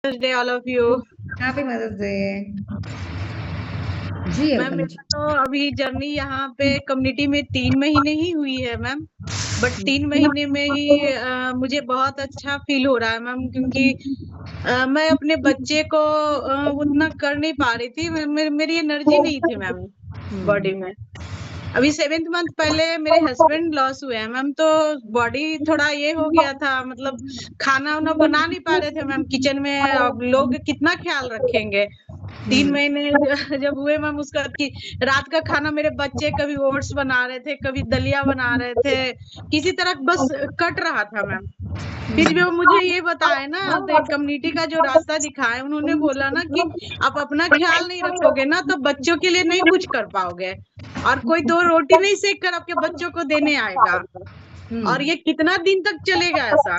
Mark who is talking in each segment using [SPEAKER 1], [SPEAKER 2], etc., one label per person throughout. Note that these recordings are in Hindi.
[SPEAKER 1] Mother's day all of you.
[SPEAKER 2] Happy mother's day. जी
[SPEAKER 1] मैम
[SPEAKER 2] वेलकम जी।
[SPEAKER 1] मेरा तो अभी जर्नी यहाँ पे कम्युनिटी में 3 महीने ही हुई है मैम। बट 3 महीने में ही मुझे बहुत अच्छा फील हो रहा है मैम, क्योंकि मैं अपने बच्चे को उतना कर नहीं पा रही थी। मेरी एनर्जी नहीं थी मैम बॉडी में। अभी 7th मंथ पहले मेरे हस्बैंड लॉस हुए हैं मैम, तो बॉडी थोड़ा ये हो गया था, मतलब खाना वाना बना नहीं पा रहे थे मैम किचन में। अब लोग कितना ख्याल रखेंगे। 3 महीने जब हुए मैम, उसका कि रात का खाना मेरे बच्चे कभी ओट्स बना रहे थे, कभी दलिया बना रहे थे, किसी तरह बस कट रहा था मैम। फिर भी वो मुझे ये बताए ना, कम्युनिटी का जो रास्ता दिखाए, उन्होंने बोला ना कि आप अपना ख्याल नहीं रखोगे ना तो बच्चों के लिए नहीं कुछ कर पाओगे, और कोई 2 रोटी नहीं सेक कर आपके बच्चों को देने आएगा, और ये कितना दिन तक चलेगा ऐसा।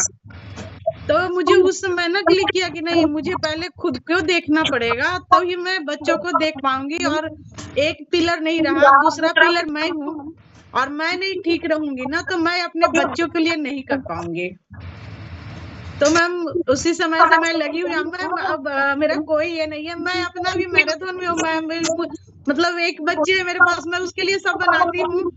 [SPEAKER 1] तो मुझे उस समय ना क्लिक किया कि नहीं, मुझे पहले खुद को देखना पड़ेगा, तभी मैं बच्चों को देख पाऊंगी। और एक पिलर नहीं रहा, दूसरा पिलर मैं हूँ, और मैं नहीं ठीक रहूंगी ना तो मैं अपने बच्चों के लिए नहीं कर पाऊंगी। तो मैम उसी समय से मैं लगी हुई हूँ मैम। अब मेरा कोई ये नहीं है, मैं अपना भी मैराथन में हूँ मैम। मतलब एक बच्चे है मेरे पास, मैं उसके लिए सब बनाती हूँ।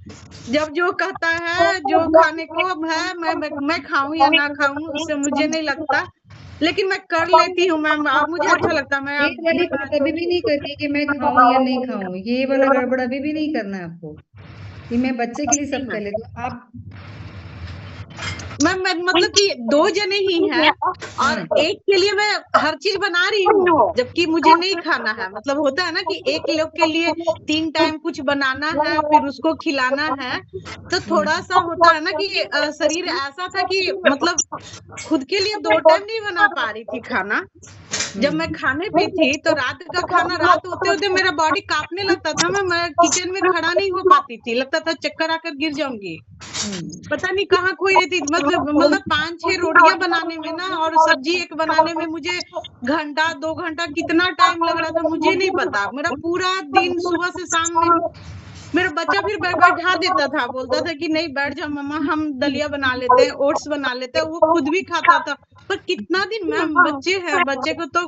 [SPEAKER 1] जब जो कहता है, जो खाने को है, मैं खाऊं या ना खाऊं उससे मुझे नहीं लगता, लेकिन मैं कर लेती हूँ मैम। अब मुझे अच्छा लगता है। मैं
[SPEAKER 2] ये
[SPEAKER 1] अब
[SPEAKER 2] वाली बात अभी भी नहीं करनी कि मैं खाऊं या नहीं खाऊं, ये वाला गड़बड़ अभी भी नहीं करना है आपको कि मैं बच्चे के लिए सब कर लेती हूँ। आप
[SPEAKER 1] मैम मतलब कि 2 जने ही हैं, और एक के लिए मैं हर चीज बना रही हूँ, जबकि मुझे नहीं खाना है। मतलब होता है ना कि एक लोग के लिए 3 टाइम कुछ बनाना है, फिर उसको खिलाना है, तो थोड़ा सा होता है ना कि शरीर ऐसा था कि मतलब खुद के लिए 2 टाइम नहीं बना पा रही थी खाना। जब मैं खाने पे थी तो रात का खाना, रात होते होते मेरा बॉडी कांपने लगता था। मैं किचन में खड़ा नहीं हो पाती थी, लगता था चक्कर आकर गिर जाऊंगी। पता नहीं कहाँ खोई रहती। मतलब 5-6 रोटियां बनाने में ना, और सब्जी एक बनाने में मुझे घंटा 2 घंटा कितना टाइम लग रहा था मुझे नहीं पता। मेरा पूरा दिन सुबह से शाम में मेरा बच्चा फिर बैठा देता था, बोलता था कि नहीं बैठ जाओ मम्मा, हम दलिया बना लेते हैं, ओट्स बना लेते हैं। वो खुद भी खाता था। पर कितना दिन मैम, बच्चे हैं, बच्चे को तो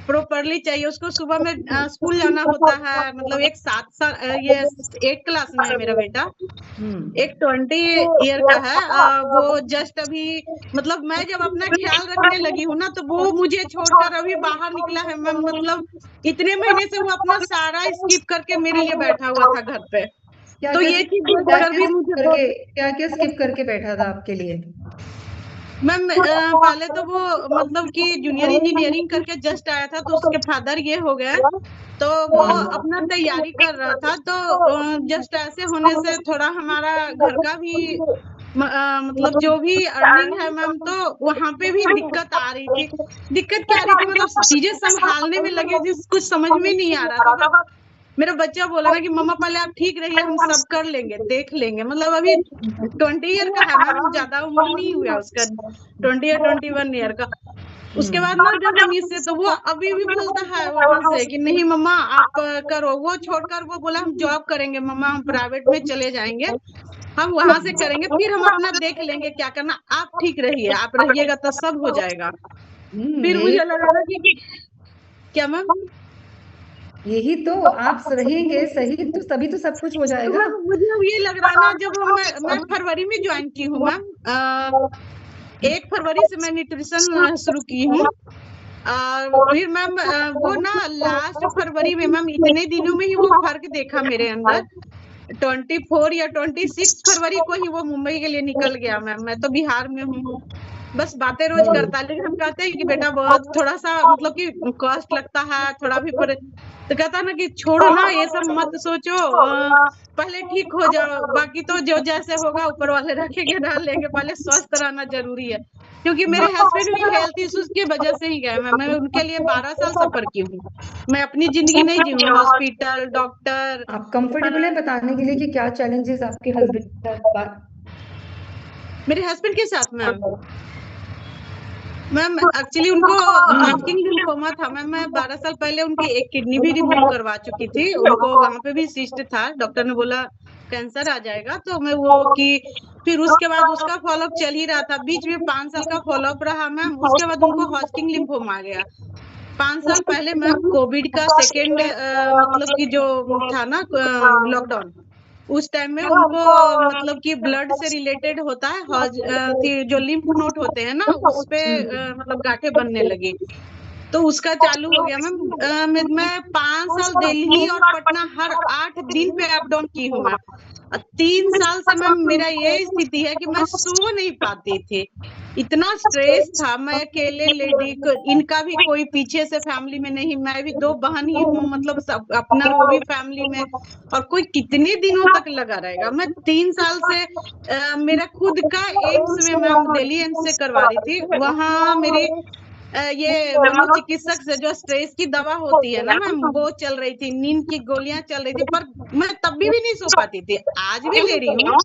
[SPEAKER 1] प्रॉपरली चाहिए। उसको सुबह में स्कूल जाना होता है। मतलब एक 7 साल, ये 8 क्लास में है मेरा बेटा। एक 20 ईयर का है। वो जस्ट अभी, मतलब मैं जब अपना ख्याल रखने लगी हूँ ना, तो वो मुझे छोड़कर अभी बाहर निकला है मैम। मतलब इतने महीने से वो अपना सारा स्किप करके मेरे लिए बैठा हुआ था घर पे।
[SPEAKER 2] क्या
[SPEAKER 1] तो
[SPEAKER 2] क्या
[SPEAKER 1] ये चीज
[SPEAKER 2] क्या
[SPEAKER 1] देखकर भी मुझे बहुत।
[SPEAKER 2] क्या स्किप करके बैठा था आपके लिए?
[SPEAKER 1] मैम पहले तो वो मतलब कि जूनियर इंजीनियरिंग करके जस्ट आया था, तो उसके फादर ये हो गए, तो वो अपना तैयारी कर रहा था। तो जस्ट ऐसे होने से थोड़ा हमारा घर का भी मतलब जो भी अर्निंग है मैम, तो वहाँ पे भी दिक्कत आ रही थी। दिक्कत क्या आ रही थी, मतलब चीजें संभालने में लगे थे, कुछ समझ में नहीं आ रहा था। मेरा बच्चा बोला ना कि मम्मा पहले आप ठीक रहिए, हम सब कर लेंगे, देख लेंगे। मतलब अभी 20 ईयर का है मैम, ज्यादा उम्र नहीं हुआ उसका, 20 या 21 ईयर का। उसके बाद ना जब हम इससे, तो वो अभी भी बोलता है वहां से कि नहीं मम्मा आप करो। वो छोड़कर वो बोला हम जॉब करेंगे मम्मा, हम प्राइवेट में चले जाएंगे, हम वहां से करेंगे, फिर हम अपना देख लेंगे क्या करना, आप ठीक रहिए, आप रहिएगा तो सब हो जाएगा। फिर
[SPEAKER 2] यही
[SPEAKER 1] मुझे लगा ना कि क्या मैम,
[SPEAKER 2] यही तो आप रहेंगे सही तो तभी तो सब कुछ हो
[SPEAKER 1] तो
[SPEAKER 2] जाएगा।
[SPEAKER 1] मैम मुझे अब ये लग रहा है ना, जब मैं फरवरी में ज्वाइन की हूँ मैम। 1 फरवरी से मैं न्यूट्रिशन शुरू की हूँ। फिर मैम वो ना लास्ट फरवरी में मैम, इतने दिनों में ही वो फर्क देखा मेरे अंदर। 24 या 26 फरवरी को ही वो मुंबई के लिए निकल गया मैम। मैं तो बिहार में हूँ, बस बातें रोज करता है, लेकिन हम कहते हैं कि बेटा बहुत थोड़ा सा मतलब कि कॉस्ट लगता है थोड़ा भी पर। तो कहता है ना कि छोड़ो ना ये सब मत सोचो, पहले ठीक हो जाओ, बाकी तो जो जैसे होगा ऊपर वाले रखेंगे डाल लेंगे, पहले स्वस्थ रहना जरूरी है। क्योंकि मेरे हस्बैंड भी हेल्थ इश्यूज की वजह से ही गए। मैं उनके लिए 12 साल सफर की हूँ। मैं अपनी जिंदगी नहीं जी हूँ, हॉस्पिटल, डॉक्टर।
[SPEAKER 2] आप कंफर्टेबल है बताने के लिए कि क्या चैलेंजेस आपके हस्बैंड के साथ?
[SPEAKER 1] मेरे हस्बैंड के साथ मैम एक्चुअली उनको हॉटकिन लिम्फोमा था मैम। मैं 12 साल पहले उनकी एक किडनी भी रिमूव करवा चुकी थी। उनको वहां पे भी सिस्ट था, डॉक्टर ने बोला कैंसर आ जाएगा। तो मैं वो कि फिर उसके बाद उसका फॉलोअप चल ही रहा था, बीच में 5 साल का फॉलोअप रहा मैम। उसके बाद उनको हॉस्टिंग लिम्फोमा आ गया। 5 साल पहले मैम कोविड का सेकेंड मतलब कि जो था ना लॉकडाउन, उस टाइम में उनको मतलब कि ब्लड से रिलेटेड होता है जो लिम्फ नोड होते हैं ना, उस पे मतलब गांठें बनने लगी, तो उसका चालू हो गया मैम। मैं 5 साल दिल्ली और पटना हर 8 दिन पे अप डाउन की हूँ मैम। 3 साल से मैम मेरा ये स्थिति है कि मैं सो नहीं पाती थी, इतना स्ट्रेस था। मैं अकेले लेडी, इनका भी कोई पीछे से फैमिली में नहीं, मैं भी 2 बहन ही हूँ, मतलब सब अपना वो भी फैमिली में, और कोई कितने दिनों तक लगा रहेगा। मैं 3 साल से मेरा खुद का एम्स में मैम, दिल्ली एम्स से करवा रही थी। वहाँ मेरी ये मनोचिकित्सक से जो स्ट्रेस की दवा होती है ना मैम, वो चल रही थी, नींद की गोलियां चल रही थी, पर मैं तब भी नहीं सो पाती थी। आज भी ले रही हूँ,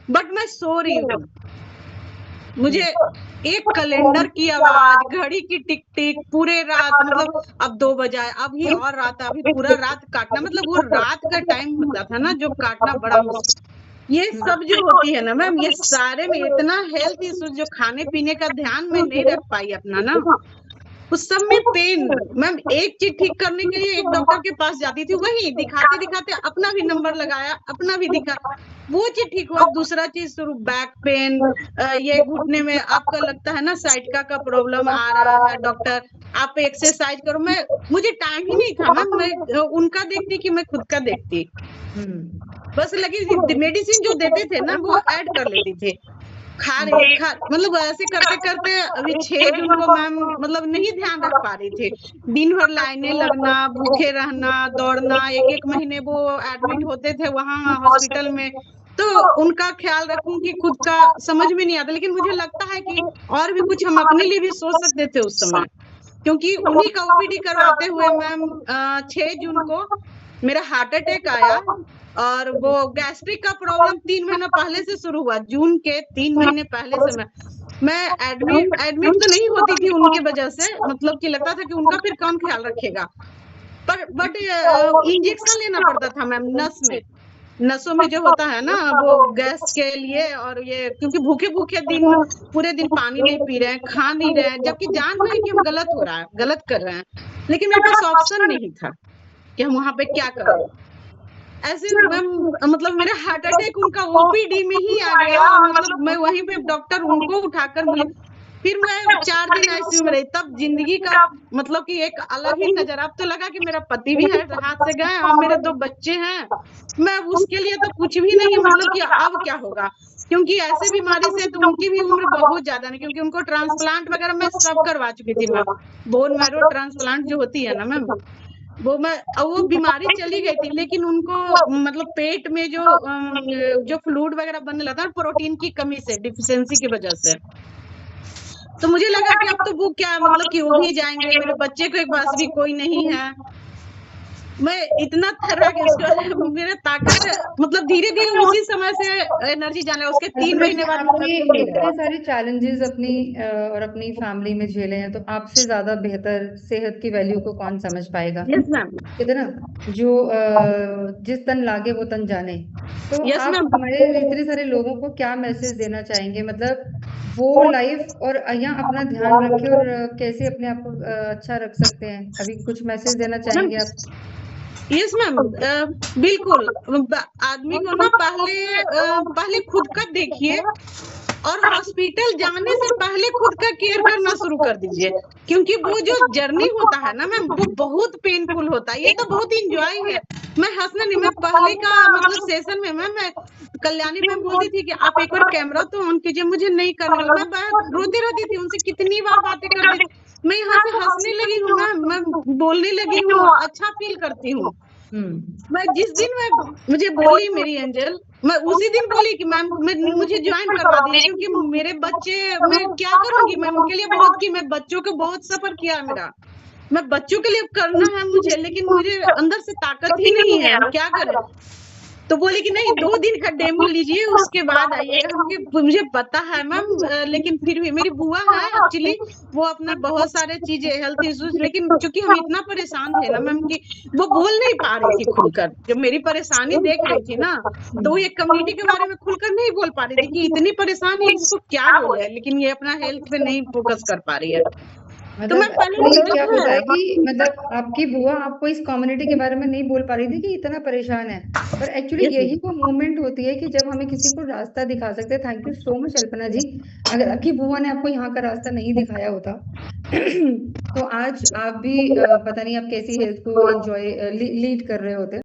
[SPEAKER 1] बट मैं सो रही हूँ। मुझे एक कैलेंडर की आवाज, घड़ी की टिक टिक, पूरे रात, मतलब अब 2 बजा है, अभी और रात है, अभी पूरा रात काटना, मतलब वो रात का टाइम होता था ना जो काटना बड़ा मुश्किल। ये सब जो होती है ना मैम, ये सारे में इतना हेल्थ इश्यूज, जो खाने पीने का ध्यान में नहीं रख पाई अपना ना, उस सब में पेन। मैम एक चीज ठीक करने के लिए एक डॉक्टर के पास जाती थी, वही दिखाते दिखाते अपना भी नंबर लगाया, अपना भी दिखा, वो चीज ठीक हुआ, दूसरा चीज शुरू बैक पेन, ये घुटने में आपका लगता है ना साइटिका का प्रॉब्लम आ रहा है, डॉक्टर आप एक्सरसाइज करो। मुझे टाइम ही नहीं था मैम, मैं उनका देखती कि मैं खुद का देखती, बस लगी मेडिसिन जो देते थे ना वो ऐड कर लेती थी, मतलब ऐसे करते करते अभी 6 जून को मैम मतलब नहीं ध्यान रख पा रही थी, दिन भर लाइनें लगना, भूखे रहना, दौड़ना, 1 महीने वो एडमिट होते थे वहां हॉस्पिटल में, तो उनका ख्याल रखूं कि खुद का समझ में नहीं आता। लेकिन मुझे लगता है कि और भी कुछ हम अपने लिए भी सोच सकते थे उस समय, क्योंकि उन्हीं का ओपीडी करवाते हुए मैम 6 जून को मेरा हार्ट अटैक आया, और वो गैस्ट्रिक का प्रॉब्लम 3 महीना पहले से शुरू हुआ, जून के 3 महीने पहले से मैं एडमिट तो नहीं होती थी उनके वजह से, मतलब कि लगता था कि उनका फिर कौन ख्याल रखेगा, बट इंजेक्शन लेना पड़ता था मैम नसों में जो होता है ना वो गैस के लिए, और ये क्योंकि भूखे भूखे दिन, पूरे दिन पानी नहीं पी रहे हैं, खा नहीं रहे हैं, जबकि जान रहे हैं कि हम गलत कर रहे हैं, लेकिन मेरे पास ऑप्शन नहीं था कि हम वहां पे क्या करें। ऐसे मैम मतलब मेरा हार्ट अटैक उनका ओपीडी में ही आ गया, मतलब मैं वहीं पे डॉक्टर उनको उठाकर मिली, फिर मैं 4 दिन आईसीयू में रही, तब जिंदगी का मतलब कि एक अलग ही नजर। अब तो लगा कि मेरा पति भी है हाथ से गए, और मेरे 2 बच्चे हैं, मैं उसके लिए तो कुछ भी नहीं, मतलब कि अब क्या होगा, क्योंकि ऐसे बीमारी से तो उनकी भी उम्र बहुत ज्यादा नहीं, क्योंकि उनको ट्रांसप्लांट वगैरह मैं सब करवा चुकी थी मैम, बोन मैरो ट्रांसप्लांट जो होती है ना मैम, वो बीमारी चली गई थी, लेकिन उनको मतलब पेट में जो फ्लूइड वगैरह बनने लगा, प्रोटीन की कमी से, डिफिशियंसी की वजह से, तो मुझे लगा कि अब तो वो क्या, मतलब कि वो भी जाएंगे, मेरे बच्चे के पास भी कोई नहीं है। मैं इतना थर्रा कि उसके मेरा ताकत, मतलब धीरे धीरे उसी समय से एनर्जी जाने, उसके 3 महीने बाद
[SPEAKER 2] आपने इतने सारे चैलेंजेस अपनी और अपनी फैमिली में झेले हैं, तो आपसे ज्यादा बेहतर सेहत की वैल्यू को कौन समझ पाएगा।
[SPEAKER 1] यस मैम,
[SPEAKER 2] कहते ना, जो जिस तन लागे वो तन जाने। तो
[SPEAKER 1] यस
[SPEAKER 2] आप
[SPEAKER 1] मैम,
[SPEAKER 2] हमारे इतने सारे लोगों को क्या मैसेज देना चाहेंगे, मतलब वो लाइफ और यहाँ अपना ध्यान रखें, और कैसे अपने आप को अच्छा रख सकते हैं, अभी कुछ मैसेज देना चाहेंगे आप।
[SPEAKER 1] यस मैम, बिल्कुल। आदमी को ना पहले खुद का देखिए, और हॉस्पिटल जाने से पहले खुद का केयर करना शुरू कर दीजिए, क्योंकि वो जो जर्नी होता है ना मैम, वो बहुत पेनफुल होता है। ये तो बहुत इंजॉय है, मैं हंसना नहीं, मैं पहले का मतलब सेशन में मैं कल्याणी मैम बोलती थी कि आप एक बार कैमरा तो ऑन कीजिए, मुझे नहीं करने लगा, मैं रोती रहती थी, उनसे कितनी बार बातें करती थी, मैं यहाँ से हंसने लगी हूँ मैम, मैं बोलने लगी हूँ, अच्छा फील करती हूँ। मैं जिस दिन मुझे बोली मेरी एंजल, मैं उसी दिन बोली कि मैम मुझे ज्वाइन करवा दीजिए, क्योंकि मेरे बच्चे, मैं क्या करूंगी, मैं उनके लिए बहुत की, मैं बच्चों को बहुत सफर किया है मेरा, मैं बच्चों के लिए करना है मुझे, लेकिन मुझे अंदर से ताकत ही नहीं है, हम क्या करें। तो बोले कि नहीं 2 दिन का डेमो लीजिए उसके बाद आइएगा। मुझे पता है मैम, लेकिन फिर भी मेरी बुआ है एक्चुअली, वो अपना बहुत सारे चीजें हेल्थ इश्यूज, लेकिन चूंकि हम इतना परेशान थे ना मैम कि वो बोल नहीं पा रही थी खुलकर। जब मेरी परेशानी देख रही थी ना, तो वो ये कम्युनिटी के बारे में खुलकर नहीं बोल पा रही थी कि इतनी परेशानी है, इसको क्या बोले, लेकिन ये अपना हेल्थ पे नहीं फोकस कर पा रही है। तो मैं
[SPEAKER 2] मतलब
[SPEAKER 1] पहले
[SPEAKER 2] एक्चुअली क्या
[SPEAKER 1] जो
[SPEAKER 2] होता
[SPEAKER 1] है
[SPEAKER 2] है कि मतलब आपकी बुआ आपको इस कम्युनिटी के बारे में नहीं बोल पा रही थी कि इतना परेशान है, पर एक्चुअली
[SPEAKER 1] यस
[SPEAKER 2] यही वो मोमेंट होती है कि जब हमें किसी को रास्ता दिखा सकते हैं। Thank you so much Alpana ji. अगर आपकी बुआ ने आपको यहाँ का रास्ता नहीं दिखाया होता तो आज आप भी पता नहीं आप कैसी हेल्थ को एंजॉय लीड कर रहे होते।